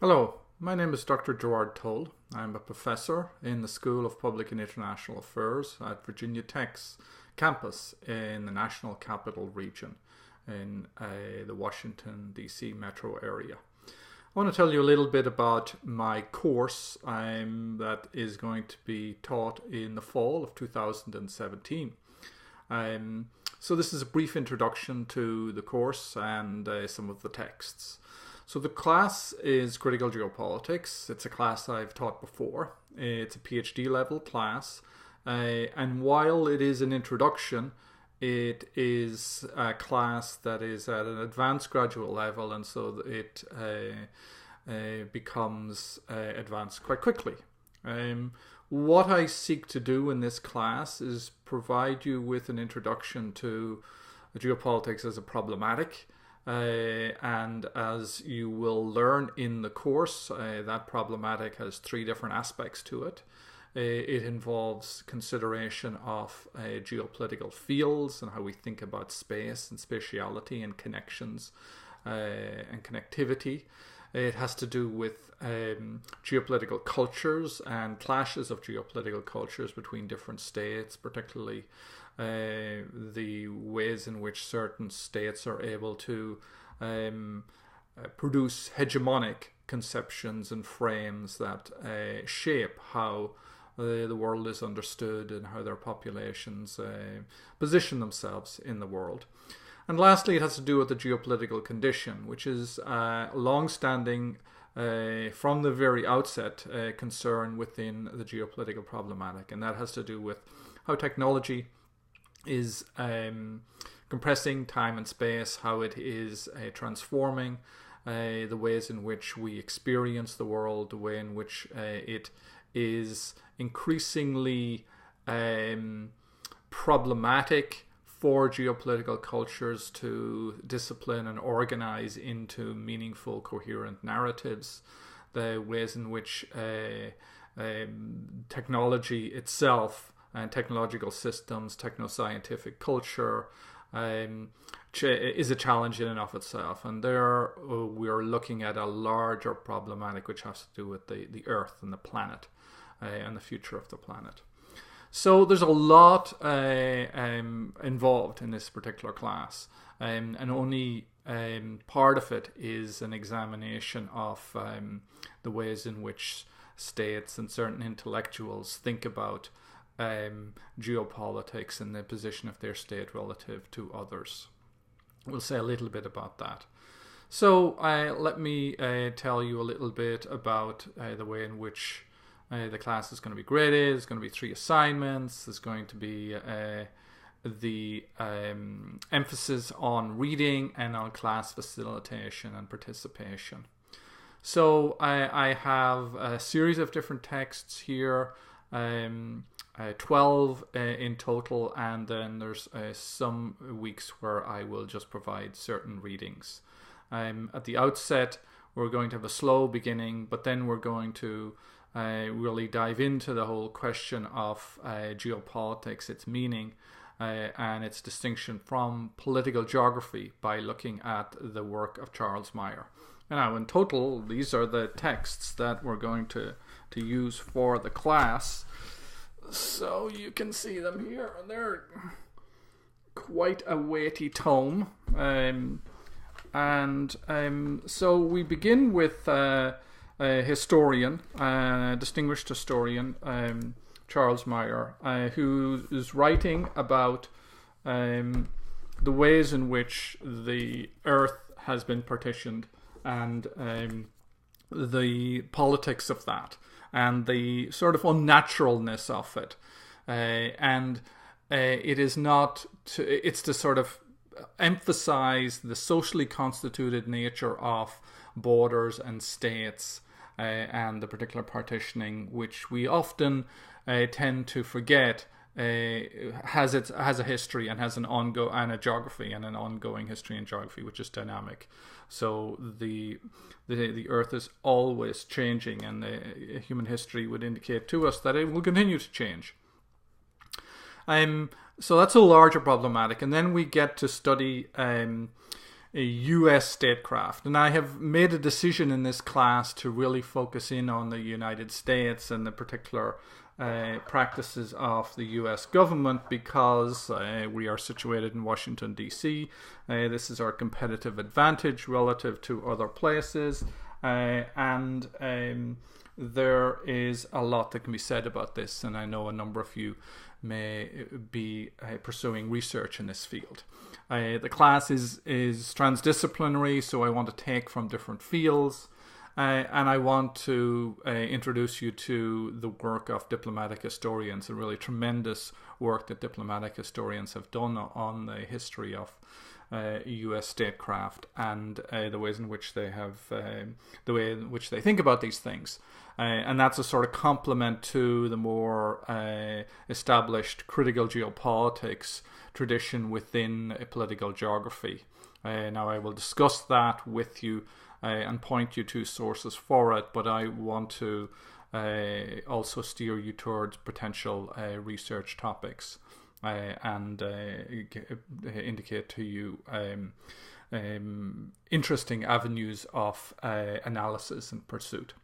Hello, my name is Dr. Gerard Toal. I'm a professor in the School of Public and International Affairs at Virginia Tech's campus in the National Capital Region in the Washington, D.C. metro area. I want to tell you a little bit about my course that is going to be taught in the fall of 2017. So this is a brief introduction to the course and some of the texts. So the class is Critical Geopolitics. It's a class I've taught before. It's a PhD level class. And while it is an introduction, it is a class that is at an advanced graduate level, and so it becomes advanced quite quickly. What I seek to do in this class is provide you with an introduction to geopolitics as a problematic. And as you will learn in the course, that problematic has three different aspects to it. It involves consideration of geopolitical fields and how we think about space and spatiality and connections and connectivity. It has to do with geopolitical cultures and clashes of geopolitical cultures between different states, particularly the ways in which certain states are able to produce hegemonic conceptions and frames that shape how the world is understood and how their populations position themselves in the world. And lastly, it has to do with the geopolitical condition, which is long-standing from the very outset concern within the geopolitical problematic, and that has to do with how technology is compressing time and space, how it is transforming the ways in which we experience the world, the way in which it is increasingly problematic for geopolitical cultures to discipline and organize into meaningful, coherent narratives, the ways in which technology itself and technological systems, techno-scientific culture is a challenge in and of itself. And there we are looking at a larger problematic which has to do with the Earth and the planet and the future of the planet. So there's a lot involved in this particular class, and only part of it is an examination of the ways in which states and certain intellectuals think about geopolitics and the position of their state relative to others. We'll say a little bit about that. So let me tell you a little bit about the way in which the class is going to be graded. There's going to be 3 assignments. There's going to be the emphasis on reading and on class facilitation and participation. So I have a series of different texts here, 12 in total, and then there's some weeks where I will just provide certain readings. At the outset, we're going to have a slow beginning, but then we're going to really dive into the whole question of geopolitics, its meaning, and its distinction from political geography by looking at the work of Charles Maier. Now, in total, these are the texts that we're going to use for the class. So you can see them here. They're quite a weighty tome. So we begin with a historian, a distinguished historian, Charles Maier, who is writing about the ways in which the Earth has been partitioned and the politics of that and the sort of unnaturalness of it. It is not it's to sort of emphasize the socially constituted nature of borders and states and the particular partitioning, which we often tend to forget has a history and has a geography and an ongoing history and geography which is dynamic. So the Earth is always changing, and human history would indicate to us that it will continue to change. So that's a larger problematic, and then we get to study US statecraft. And I have made a decision in this class to really focus in on the United States and the particular practices of the US government, because we are situated in Washington, D.C. This is our competitive advantage relative to other places. And there is a lot that can be said about this, and I know a number of you may be pursuing research in this field. The class is transdisciplinary, so I want to take from different fields, and I want to introduce you to the work of diplomatic historians, a really tremendous work that diplomatic historians have done on the history of US statecraft and the ways in which they have, the way in which they think about these things. And that's a sort of complement to the more established critical geopolitics tradition within political geography. Now I will discuss that with you and point you to sources for it, but I want to also steer you towards potential research topics and indicate to you interesting avenues of analysis and pursuit.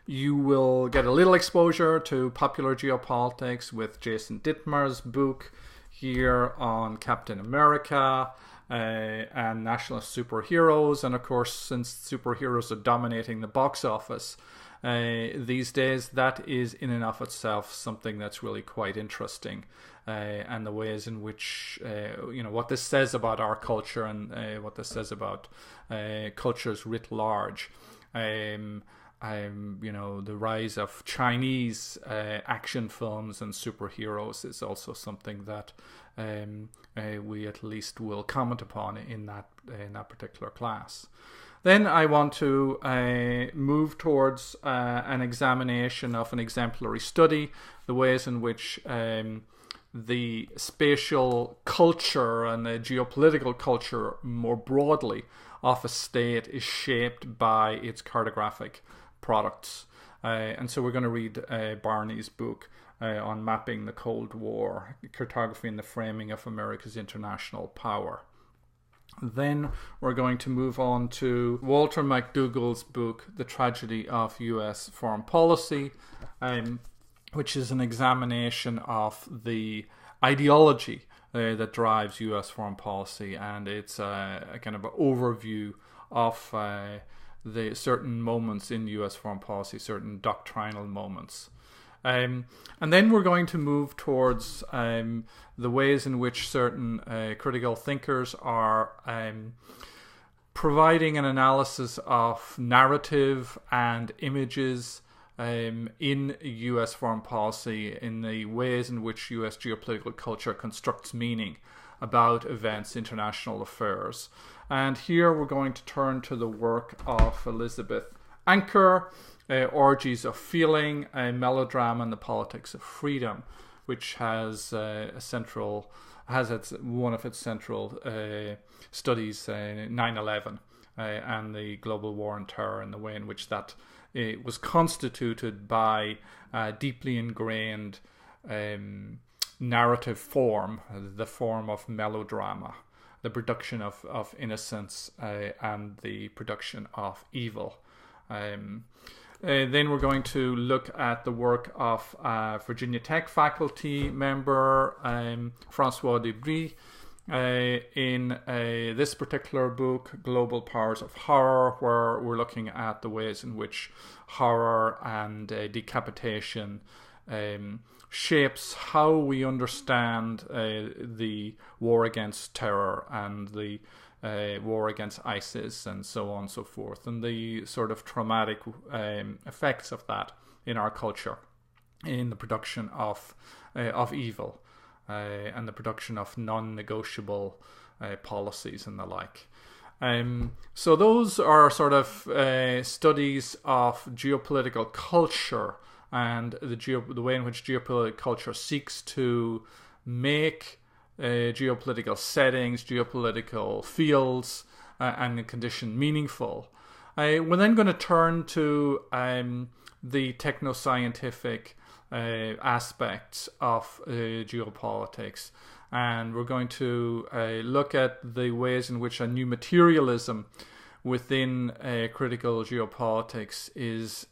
You will get a little exposure to popular geopolitics with Jason Dittmer's book here on Captain America and nationalist superheroes. And of course, since superheroes are dominating the box office these days, that is in and of itself something that's really quite interesting. And the ways in which, what this says about our culture and what this says about cultures writ large. The rise of Chinese action films and superheroes is also something that we at least will comment upon in that particular class. Then I want to move towards an examination of an exemplary study, the ways in which the spatial culture and the geopolitical culture more broadly of a state is shaped by its cartographic products. And so we're going to read Barney's book on mapping the Cold War, cartography and the framing of America's international power. Then we're going to move on to Walter McDougall's book, The Tragedy of U.S. Foreign Policy, which is an examination of the ideology that drives U.S. foreign policy, and it's a kind of an overview of the certain moments in U.S. foreign policy, certain doctrinal moments. And then we're going to move towards the ways in which certain critical thinkers are providing an analysis of narrative and images in U.S. foreign policy, in the ways in which U.S. geopolitical culture constructs meaning about events, international affairs. And here we're going to turn to the work of Elizabeth Anker, Orgies of Feeling, a Melodrama and the Politics of Freedom, which has one of its central studies, 9/11 and the global war on terror, and the way in which that was constituted by deeply ingrained narrative form, the form of melodrama, the production of innocence and the production of evil. Then we're going to look at the work of Virginia Tech faculty member Francois Debris in this particular book, Global Powers of Horror, where we're looking at the ways in which horror and decapitation shapes how we understand the war against terror and the war against ISIS and so on and so forth, and the sort of traumatic effects of that in our culture, in the production of evil and the production of non-negotiable policies and the like. So those are sort of studies of geopolitical culture and the way in which geopolitical culture seeks to make geopolitical settings, geopolitical fields, and condition meaningful. We're then going to turn to the techno-scientific aspects of geopolitics, And we're going to look at the ways in which a new materialism within critical geopolitics is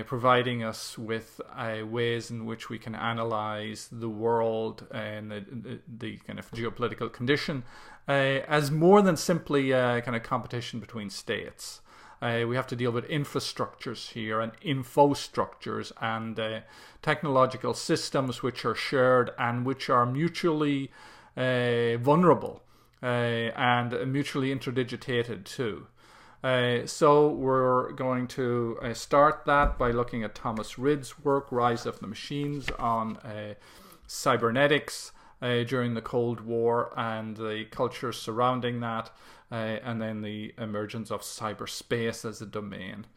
providing us with ways in which we can analyze the world and the kind of geopolitical condition as more than simply a kind of competition between states. We have to deal with infrastructures here and infostructures and technological systems which are shared and which are mutually vulnerable and mutually interdigitated too. So we're going to start that by looking at Thomas Rid's work, Rise of the Machines, on cybernetics during the Cold War and the culture surrounding that, and then the emergence of cyberspace as a domain.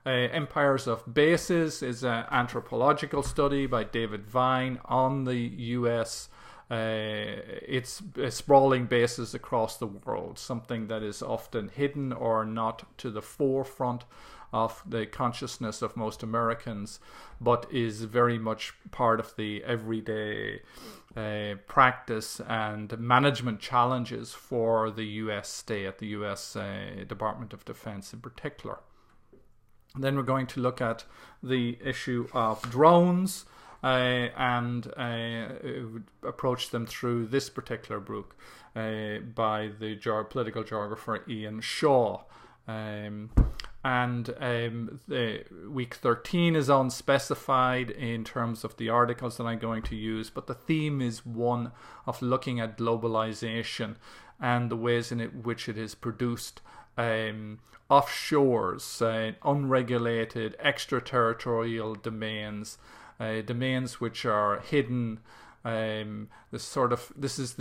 Empires of Bases is an anthropological study by David Vine on the US. Its sprawling bases across the world, something that is often hidden or not to the forefront of the consciousness of most Americans, but is very much part of the everyday practice and management challenges for the US state, the US Department of Defense in particular. Then we're going to look at the issue of drones and approach them through this particular book by the political geographer Ian Shaw. The week 13 is unspecified in terms of the articles that I'm going to use, but the theme is one of looking at globalization and the ways in which it is produced offshores, unregulated, extraterritorial domains, domains which are hidden. This is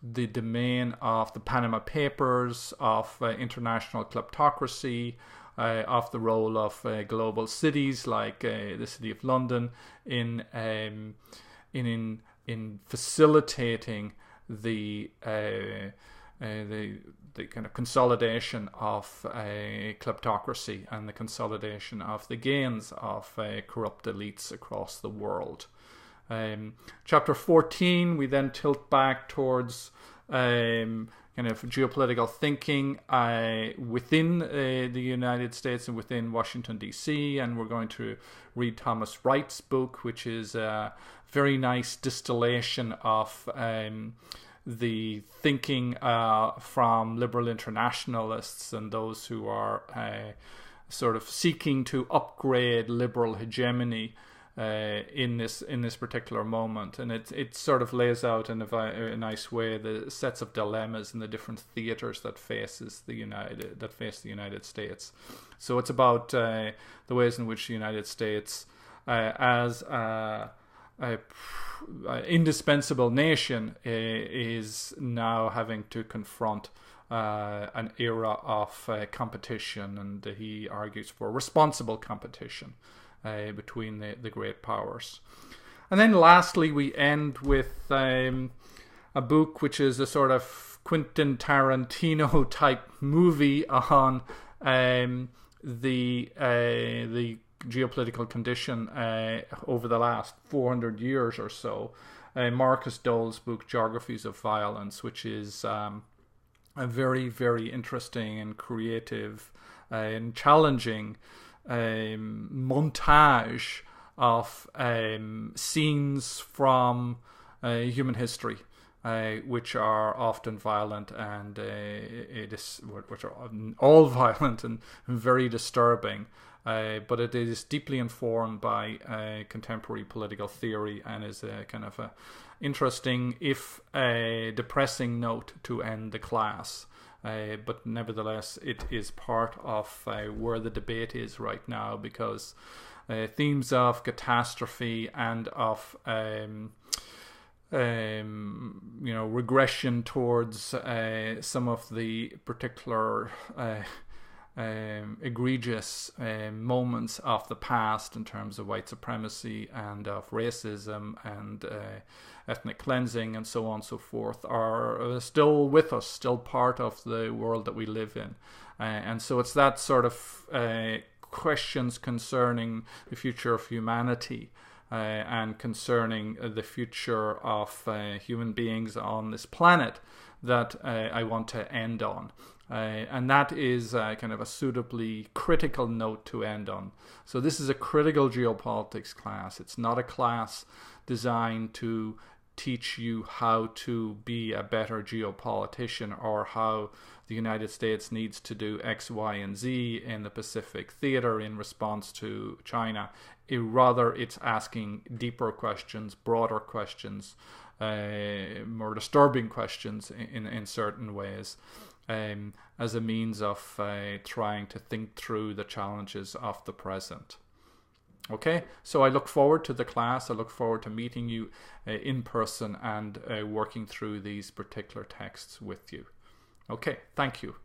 the domain of the Panama Papers, of international kleptocracy, of the role of global cities like the City of London in facilitating the kind of consolidation of kleptocracy and the consolidation of the gains of corrupt elites across the world. Chapter 14, we then tilt back towards kind of geopolitical thinking within the United States and within Washington, D.C., and we're going to read Thomas Wright's book, which is a very nice distillation of the thinking from liberal internationalists and those who are sort of seeking to upgrade liberal hegemony in this particular moment, and it sort of lays out in a nice way the sets of dilemmas and the different theaters that face the United States. So it's about the ways in which the United States, as a indispensable nation, is now having to confront an era of competition, and he argues for responsible competition between the great powers. And then lastly, we end with a book which is a sort of Quentin Tarantino type movie on the geopolitical condition over the last 400 years or so. Marcus Dole's book Geographies of Violence, which is a very, very interesting and creative and challenging montage of scenes from human history, which are often violent and which are all violent and very disturbing. But it is deeply informed by contemporary political theory and is a kind of a interesting, if depressing, note to end the class. But nevertheless, it is part of where the debate is right now, because themes of catastrophe and of regression towards some of the particular egregious moments of the past in terms of white supremacy and of racism and ethnic cleansing and so on and so forth are still with us, still part of the world that we live in. And so it's that sort of questions concerning the future of humanity and concerning the future of human beings on this planet that I want to end on. And that is kind of a suitably critical note to end on. So this is a critical geopolitics class. It's not a class designed to teach you how to be a better geopolitician or how the United States needs to do X, Y, and Z in the Pacific theater in response to China. Rather, it's asking deeper questions, broader questions, more disturbing questions in certain ways, as a means of trying to think through the challenges of the present. Okay, so I look forward to the class. I look forward to meeting you in person and working through these particular texts with you. Okay, thank you.